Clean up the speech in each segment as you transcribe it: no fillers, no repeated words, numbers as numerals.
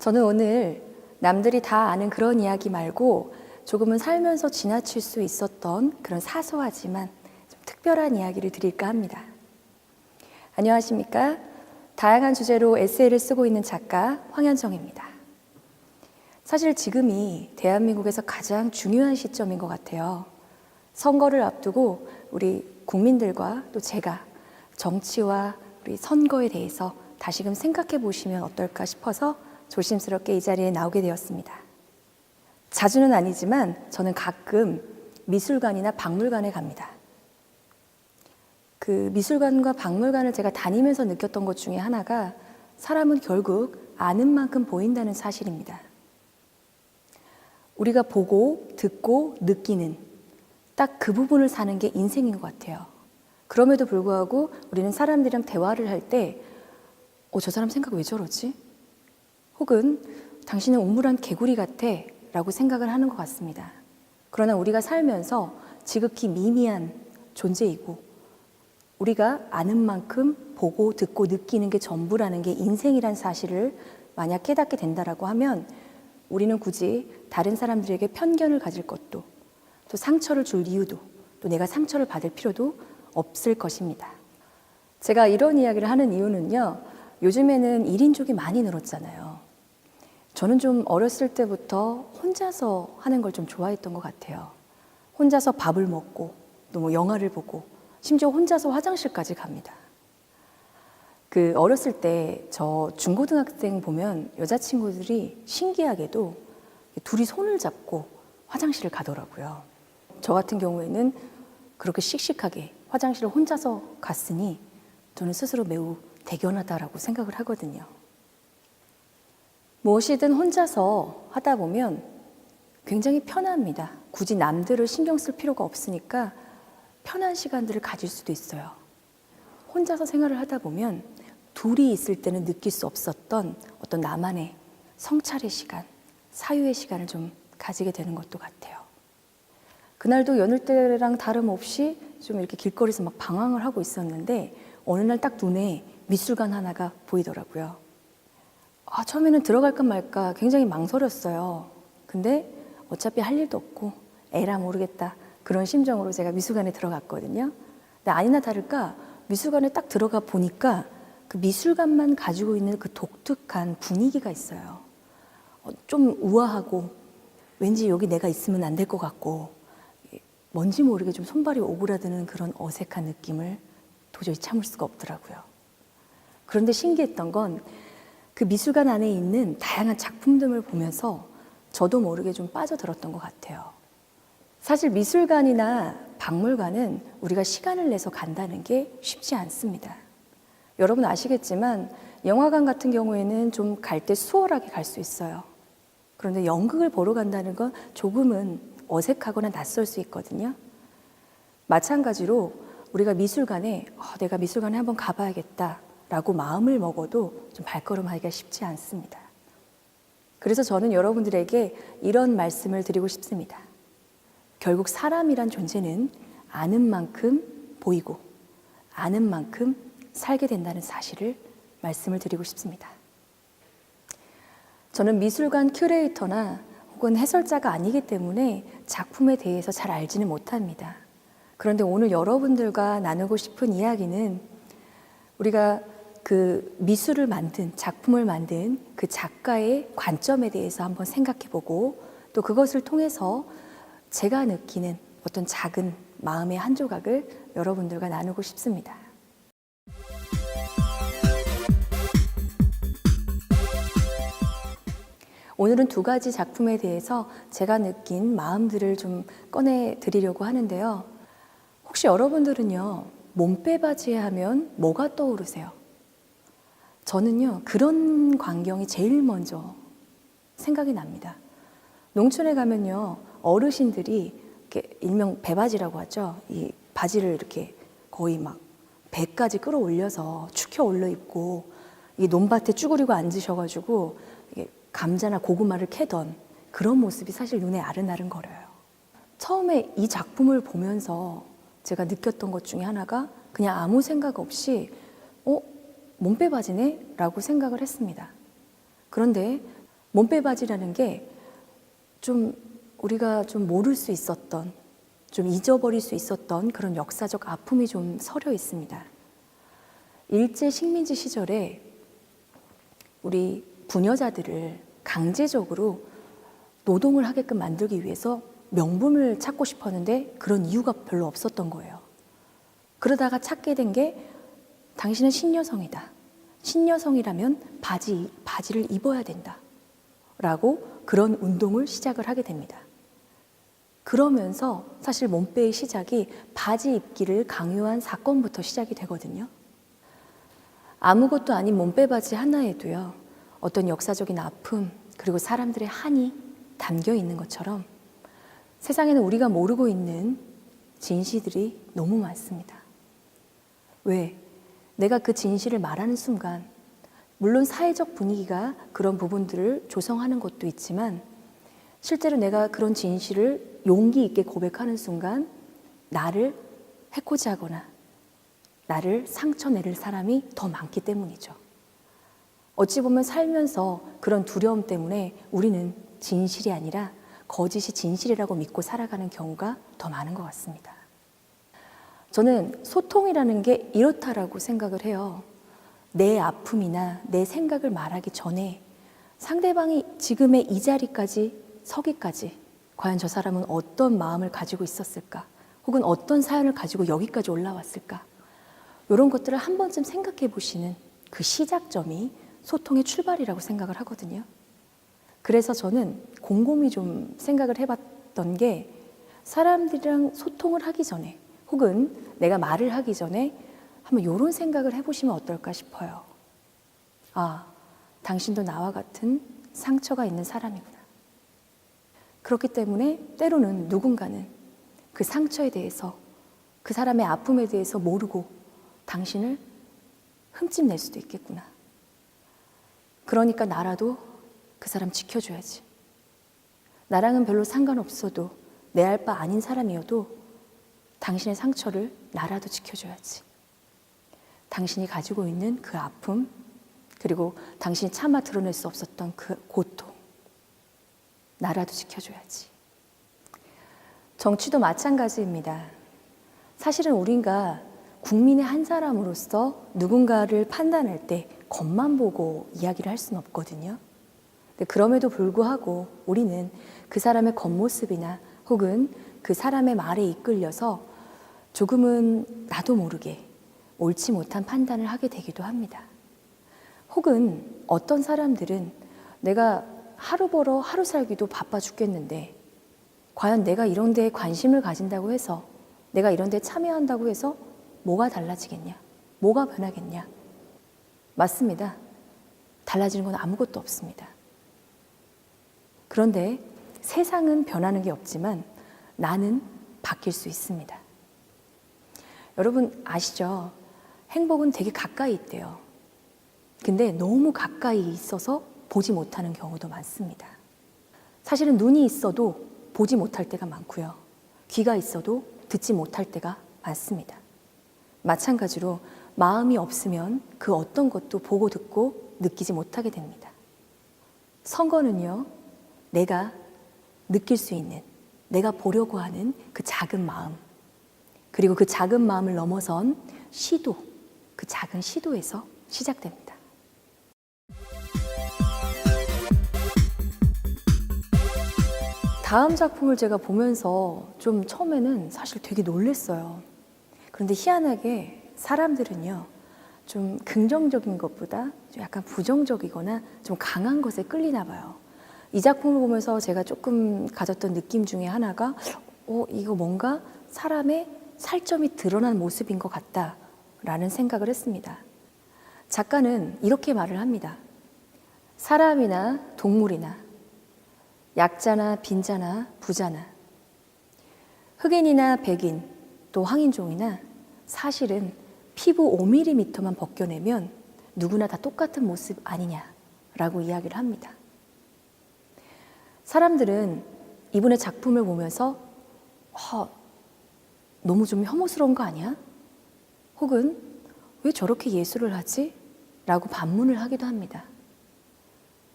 저는 오늘 남들이 다 아는 그런 이야기 말고 조금은 살면서 지나칠 수 있었던 그런 사소하지만 좀 특별한 이야기를 드릴까 합니다. 안녕하십니까? 다양한 주제로 에세이를 쓰고 있는 작가 황현정입니다. 사실 지금이 대한민국에서 가장 중요한 시점인 것 같아요. 선거를 앞두고 우리 국민들과 또 제가 정치와 우리 선거에 대해서 다시금 생각해 보시면 어떨까 싶어서 조심스럽게 이 자리에 나오게 되었습니다. 자주는 아니지만 저는 가끔 미술관이나 박물관에 갑니다. 그 미술관과 박물관을 제가 다니면서 느꼈던 것 중에 하나가 사람은 결국 아는 만큼 보인다는 사실입니다. 우리가 보고 듣고 느끼는 딱 그 부분을 사는 게 인생인 것 같아요. 그럼에도 불구하고 우리는 사람들이랑 대화를 할 때 저 사람 생각 왜 저러지? 혹은 당신은 우물안 개구리 같아 라고 생각을 하는 것 같습니다. 그러나 우리가 살면서 지극히 미미한 존재이고 우리가 아는 만큼 보고 듣고 느끼는 게 전부라는 게 인생이란 사실을 만약 깨닫게 된다라고 하면 우리는 굳이 다른 사람들에게 편견을 가질 것도 또 상처를 줄 이유도 또 내가 상처를 받을 필요도 없을 것입니다. 제가 이런 이야기를 하는 이유는요, 요즘에는 1인족이 많이 늘었잖아요. 저는 좀 어렸을 때부터 혼자서 하는 걸 좀 좋아했던 것 같아요. 혼자서 밥을 먹고 또 뭐 영화를 보고 심지어 혼자서 화장실까지 갑니다. 그 어렸을 때 저 중고등학생 보면 여자친구들이 신기하게도 둘이 손을 잡고 화장실을 가더라고요. 저 같은 경우에는 그렇게 씩씩하게 화장실을 혼자서 갔으니 저는 스스로 매우 대견하다라고 생각을 하거든요. 무엇이든 혼자서 하다 보면 굉장히 편합니다. 굳이 남들을 신경 쓸 필요가 없으니까 편한 시간들을 가질 수도 있어요. 혼자서 생활을 하다 보면 둘이 있을 때는 느낄 수 없었던 어떤 나만의 성찰의 시간, 사유의 시간을 좀 가지게 되는 것도 같아요. 그날도 여느 때랑 다름없이 좀 이렇게 길거리에서 막 방황을 하고 있었는데 어느 날 딱 눈에 미술관 하나가 보이더라고요. 처음에는 들어갈까 말까 굉장히 망설였어요. 근데 어차피 할 일도 없고 에라 모르겠다 그런 심정으로 제가 미술관에 들어갔거든요. 근데 아니나 다를까 미술관에 딱 들어가 보니까 그 미술관만 가지고 있는 그 독특한 분위기가 있어요. 좀 우아하고 왠지 여기 내가 있으면 안 될 것 같고 뭔지 모르게 좀 손발이 오그라드는 그런 어색한 느낌을 도저히 참을 수가 없더라고요. 그런데 신기했던 건 그 미술관 안에 있는 다양한 작품들을 보면서 저도 모르게 좀 빠져들었던 것 같아요. 사실 미술관이나 박물관은 우리가 시간을 내서 간다는 게 쉽지 않습니다. 여러분 아시겠지만 영화관 같은 경우에는 좀 갈 때 수월하게 갈 수 있어요. 그런데 연극을 보러 간다는 건 조금은 어색하거나 낯설 수 있거든요. 마찬가지로 우리가 미술관에 내가 미술관에 한번 가봐야겠다 라고 마음을 먹어도 좀 발걸음하기가 쉽지 않습니다. 그래서 저는 여러분들에게 이런 말씀을 드리고 싶습니다. 결국 사람이란 존재는 아는 만큼 보이고 아는 만큼 살게 된다는 사실을 말씀을 드리고 싶습니다. 저는 미술관 큐레이터나 혹은 해설자가 아니기 때문에 작품에 대해서 잘 알지는 못합니다. 그런데 오늘 여러분들과 나누고 싶은 이야기는 우리가 그 미술을 만든, 작품을 만든 그 작가의 관점에 대해서 한번 생각해보고 또 그것을 통해서 제가 느끼는 어떤 작은 마음의 한 조각을 여러분들과 나누고 싶습니다. 오늘은 두 가지 작품에 대해서 제가 느낀 마음들을 좀 꺼내 드리려고 하는데요. 혹시 여러분들은요, 몸빼바지 하면 뭐가 떠오르세요? 저는요, 그런 광경이 제일 먼저 생각이 납니다. 농촌에 가면요, 어르신들이 이렇게 일명 배바지라고 하죠. 이 바지를 이렇게 거의 막 배까지 끌어올려서 축혀 올려 입고 이 논밭에 쭈그리고 앉으셔가지고 감자나 고구마를 캐던 그런 모습이 사실 눈에 아른아른거려요. 처음에 이 작품을 보면서 제가 느꼈던 것 중에 하나가 그냥 아무 생각 없이 몸빼바지네? 라고 생각을 했습니다. 그런데 몸빼바지라는 게 좀 우리가 좀 모를 수 있었던, 좀 잊어버릴 수 있었던 그런 역사적 아픔이 좀 서려 있습니다. 일제 식민지 시절에 우리 부녀자들을 강제적으로 노동을 하게끔 만들기 위해서 명분을 찾고 싶었는데 그런 이유가 별로 없었던 거예요. 그러다가 찾게 된 게 당신은 신여성이다. 신여성이라면 바지를 입어야 된다. 라고 그런 운동을 시작을 하게 됩니다. 그러면서 사실 몸빼의 시작이 바지 입기를 강요한 사건부터 시작이 되거든요. 아무것도 아닌 몸빼 바지 하나에도요, 어떤 역사적인 아픔, 그리고 사람들의 한이 담겨 있는 것처럼 세상에는 우리가 모르고 있는 진실들이 너무 많습니다. 왜? 내가 그 진실을 말하는 순간, 물론 사회적 분위기가 그런 부분들을 조성하는 것도 있지만 실제로 내가 그런 진실을 용기 있게 고백하는 순간 나를 해코지하거나 나를 상처내릴 사람이 더 많기 때문이죠. 어찌 보면 살면서 그런 두려움 때문에 우리는 진실이 아니라 거짓이 진실이라고 믿고 살아가는 경우가 더 많은 것 같습니다. 저는 소통이라는 게 이렇다라고 생각을 해요. 내 아픔이나 내 생각을 말하기 전에 상대방이 지금의 이 자리까지 서기까지 과연 저 사람은 어떤 마음을 가지고 있었을까? 혹은 어떤 사연을 가지고 여기까지 올라왔을까? 이런 것들을 한 번쯤 생각해 보시는 그 시작점이 소통의 출발이라고 생각을 하거든요. 그래서 저는 곰곰이 좀 생각을 해봤던 게 사람들이랑 소통을 하기 전에 혹은 내가 말을 하기 전에 한번 이런 생각을 해보시면 어떨까 싶어요. 아, 당신도 나와 같은 상처가 있는 사람이구나. 그렇기 때문에 때로는 누군가는 그 상처에 대해서 그 사람의 아픔에 대해서 모르고 당신을 흠집낼 수도 있겠구나. 그러니까 나라도 그 사람 지켜줘야지. 나랑은 별로 상관없어도 내 알 바 아닌 사람이어도 당신의 상처를 나라도 지켜줘야지. 당신이 가지고 있는 그 아픔, 그리고 당신이 차마 드러낼 수 없었던 그 고통, 나라도 지켜줘야지. 정치도 마찬가지입니다. 사실은 우리가 국민의 한 사람으로서 누군가를 판단할 때 겉만 보고 이야기를 할 수는 없거든요. 근데 그럼에도 불구하고 우리는 그 사람의 겉모습이나 혹은 그 사람의 말에 이끌려서 조금은 나도 모르게 옳지 못한 판단을 하게 되기도 합니다. 혹은 어떤 사람들은 내가 하루 벌어 하루 살기도 바빠 죽겠는데 과연 내가 이런 데에 관심을 가진다고 해서 내가 이런 데에 참여한다고 해서 뭐가 달라지겠냐? 뭐가 변하겠냐? 맞습니다. 달라지는 건 아무것도 없습니다. 그런데 세상은 변하는 게 없지만 나는 바뀔 수 있습니다. 여러분 아시죠? 행복은 되게 가까이 있대요. 근데 너무 가까이 있어서 보지 못하는 경우도 많습니다. 사실은 눈이 있어도 보지 못할 때가 많고요. 귀가 있어도 듣지 못할 때가 많습니다. 마찬가지로 마음이 없으면 그 어떤 것도 보고 듣고 느끼지 못하게 됩니다. 선거는요, 내가 느낄 수 있는, 내가 보려고 하는 그 작은 마음, 그리고 그 작은 마음을 넘어선 시도, 그 작은 시도에서 시작됩니다. 다음 작품을 제가 보면서 좀 처음에는 사실 되게 놀랐어요. 그런데 희한하게 사람들은요, 좀 긍정적인 것보다 좀 약간 부정적이거나 좀 강한 것에 끌리나 봐요. 이 작품을 보면서 제가 조금 가졌던 느낌 중에 하나가 이거 뭔가 사람의 살점이 드러난 모습인 것 같다라는 생각을 했습니다. 작가는 이렇게 말을 합니다. 사람이나 동물이나 약자나 빈자나 부자나 흑인이나 백인 또 황인종이나 사실은 피부 5mm만 벗겨내면 누구나 다 똑같은 모습 아니냐라고 이야기를 합니다. 사람들은 이분의 작품을 보면서 너무 좀 혐오스러운 거 아니야? 혹은 왜 저렇게 예술을 하지? 라고 반문을 하기도 합니다.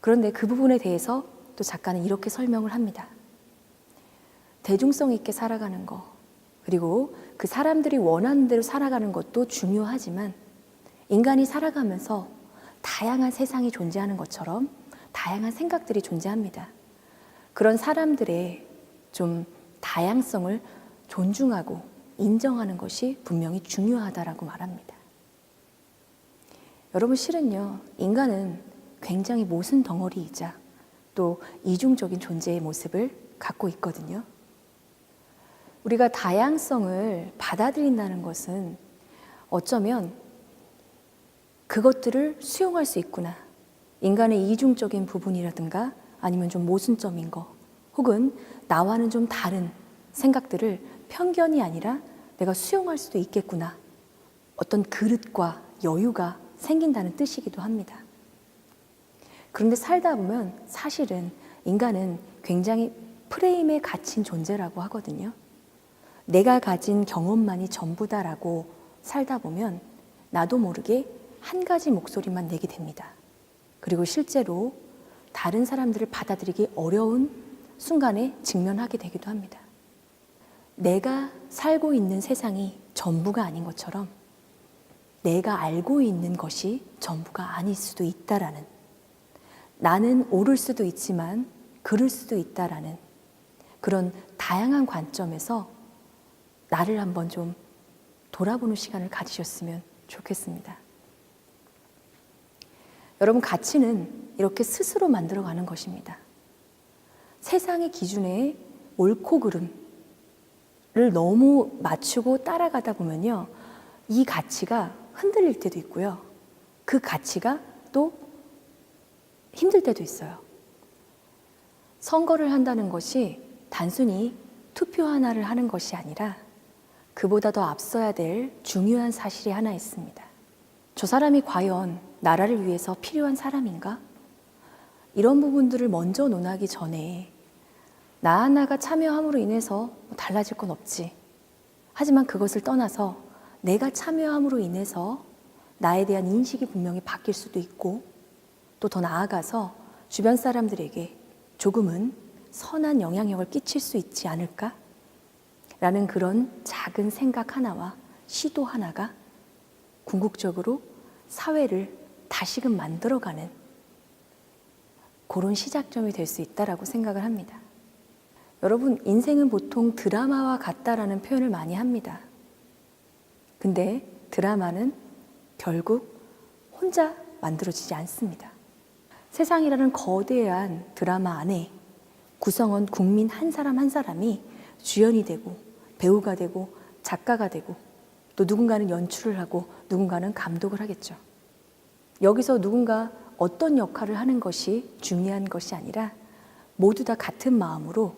그런데 그 부분에 대해서 또 작가는 이렇게 설명을 합니다. 대중성 있게 살아가는 거, 그리고 그 사람들이 원하는 대로 살아가는 것도 중요하지만 인간이 살아가면서 다양한 세상이 존재하는 것처럼 다양한 생각들이 존재합니다. 그런 사람들의 좀 다양성을 존중하고 인정하는 것이 분명히 중요하다라고 말합니다. 여러분, 실은요, 인간은 굉장히 모순 덩어리이자 또 이중적인 존재의 모습을 갖고 있거든요. 우리가 다양성을 받아들인다는 것은 어쩌면 그것들을 수용할 수 있구나. 인간의 이중적인 부분이라든가 아니면 좀 모순점인 거, 혹은 나와는 좀 다른 생각들을 편견이 아니라 내가 수용할 수도 있겠구나. 어떤 그릇과 여유가 생긴다는 뜻이기도 합니다. 그런데 살다 보면 사실은 인간은 굉장히 프레임에 갇힌 존재라고 하거든요. 내가 가진 경험만이 전부다라고 살다 보면 나도 모르게 한 가지 목소리만 내게 됩니다. 그리고 실제로 다른 사람들을 받아들이기 어려운 순간에 직면하게 되기도 합니다. 내가 살고 있는 세상이 전부가 아닌 것처럼 내가 알고 있는 것이 전부가 아닐 수도 있다라는, 나는 옳을 수도 있지만 그를 수도 있다라는 그런 다양한 관점에서 나를 한번 좀 돌아보는 시간을 가지셨으면 좋겠습니다. 여러분, 가치는 이렇게 스스로 만들어가는 것입니다. 세상의 기준에 옳고 그름을 너무 맞추고 따라가다 보면요, 이 가치가 흔들릴 때도 있고요. 그 가치가 또 힘들 때도 있어요. 선거를 한다는 것이 단순히 투표 하나를 하는 것이 아니라 그보다 더 앞서야 될 중요한 사실이 하나 있습니다. 저 사람이 과연 나라를 위해서 필요한 사람인가? 이런 부분들을 먼저 논하기 전에 나 하나가 참여함으로 인해서 달라질 건 없지. 하지만 그것을 떠나서 내가 참여함으로 인해서 나에 대한 인식이 분명히 바뀔 수도 있고, 또 더 나아가서 주변 사람들에게 조금은 선한 영향력을 끼칠 수 있지 않을까? 라는 그런 작은 생각 하나와 시도 하나가 궁극적으로 사회를 다시금 만들어가는 그런 시작점이 될 수 있다라고 생각을 합니다. 여러분, 인생은 보통 드라마와 같다라는 표현을 많이 합니다. 근데 드라마는 결국 혼자 만들어지지 않습니다. 세상이라는 거대한 드라마 안에 구성원 국민 한 사람 한 사람이 주연이 되고 배우가 되고 작가가 되고 또 누군가는 연출을 하고 누군가는 감독을 하겠죠. 여기서 누군가 어떤 역할을 하는 것이 중요한 것이 아니라 모두 다 같은 마음으로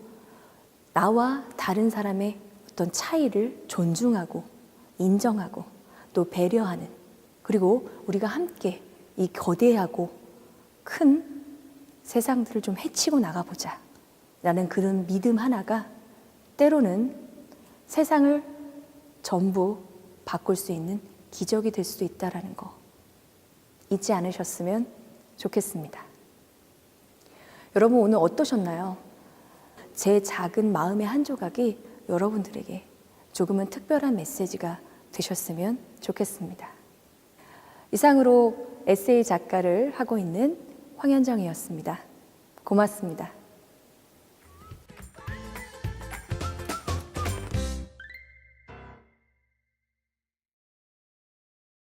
나와 다른 사람의 어떤 차이를 존중하고 인정하고 또 배려하는, 그리고 우리가 함께 이 거대하고 큰 세상들을 좀 헤치고 나가보자 라는 그런 믿음 하나가 때로는 세상을 전부 바꿀 수 있는 기적이 될 수도 있다는 거 잊지 않으셨으면 좋겠습니다. 여러분, 오늘 어떠셨나요? 제 작은 마음의 한 조각이 여러분들에게 조금은 특별한 메시지가 되셨으면 좋겠습니다. 이상으로 에세이 작가를 하고 있는 황현정이었습니다. 고맙습니다.